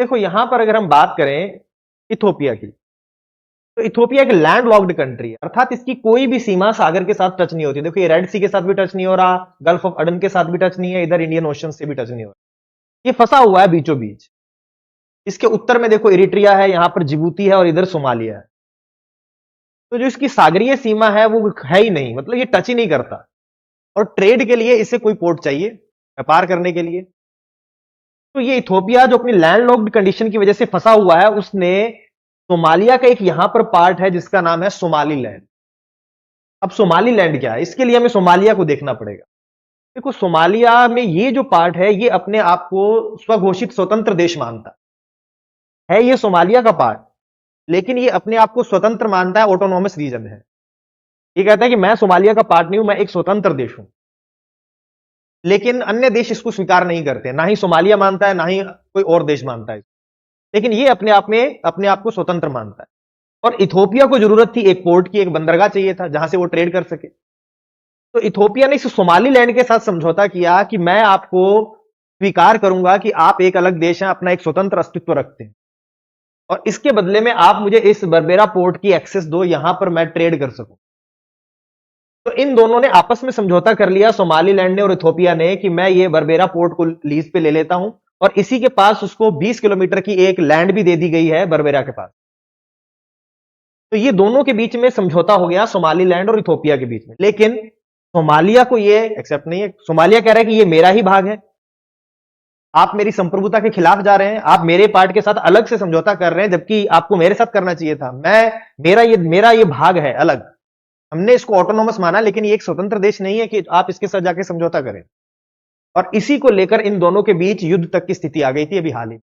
देखो यहां पर अगर हम बात करें इथोपिया की, तो इथोपिया एक लैंड लॉक्ड कंट्री है, अर्थात इसकी कोई भी सीमा सागर के साथ टच नहीं होती। देखो ये रेड सी के साथ भी टच नहीं हो रहा, गल्फ ऑफ अडन के साथ भी टच नहीं है, इधर इंडियन ओशन से भी टच नहीं हो रहा, ये फंसा हुआ है बीचों बीच। इसके उत्तर में देखो इरिट्रिया है, यहां पर जिबूती है और इधर सोमालिया है। तो जो इसकी सागरीय सीमा है वो है ही नहीं, मतलब ये टच ही नहीं करता। और ट्रेड के लिए इसे कोई पोर्ट चाहिए व्यापार करने के लिए। तो ये इथोपिया जो अपनी लैंड लॉक्ड कंडीशन की वजह से फंसा हुआ है, उसने सोमालिया का एक यहां पर पार्ट है जिसका नाम है सोमाली लैंड। अब सोमाली लैंड क्या है, इसके लिए हमें सोमालिया को देखना पड़ेगा। देखो सोमालिया में ये जो पार्ट है ये अपने आप को स्वघोषित स्वतंत्र देश मानता है ये सोमालिया का पार्ट, लेकिन ये अपने आप को स्वतंत्र मानता है, ऑटोनॉमस रीजन है। ये कहता है कि मैं सोमालिया का पार्ट नहीं हूं, मैं एक स्वतंत्र देश हूं। लेकिन अन्य देश इसको स्वीकार नहीं करते, ना ही सोमालिया मानता है, ना ही कोई और देश मानता है, लेकिन ये अपने आप में अपने आप को स्वतंत्र मानता है। और इथोपिया को जरूरत थी एक पोर्ट की, एक बंदरगाह चाहिए था जहां से वो ट्रेड कर सके। तो इथोपिया ने इस सोमाली लैंड के साथ समझौता किया कि मैं आपको स्वीकार करूंगा कि आप एक अलग देश हैं, अपना एक स्वतंत्र अस्तित्व रखते हैं, और इसके बदले में आप मुझे इस बरबेरा पोर्ट की एक्सेस दो, यहां पर मैं ट्रेड कर सकूं। तो इन दोनों ने आपस में समझौता कर लिया, सोमालीलैंड ने और इथोपिया ने, कि मैं ये बरबेरा पोर्ट को लीज पे ले लेता हूं, और इसी के पास उसको 20 किलोमीटर की एक लैंड भी दे दी गई है बरबेरा के पास। तो ये दोनों के बीच में समझौता हो गया, सोमालीलैंड और इथोपिया के बीच में। लेकिन सोमालिया को ये एक्सेप्ट नहीं है। सोमालिया कह रहा है कि ये मेरा ही भाग है, आप मेरी संप्रभुता के खिलाफ जा रहे हैं, आप मेरे पार्ट के साथ अलग से समझौता कर रहे हैं, जबकि आपको मेरे साथ करना चाहिए था। मेरा ये भाग है अलग, हमने इसको ऑटोनॉमस माना, लेकिन ये एक स्वतंत्र देश नहीं है कि आप इसके साथ जाके समझौता करें। और इसी को लेकर इन दोनों के बीच युद्ध तक की स्थिति आ गई थी अभी हाल ही।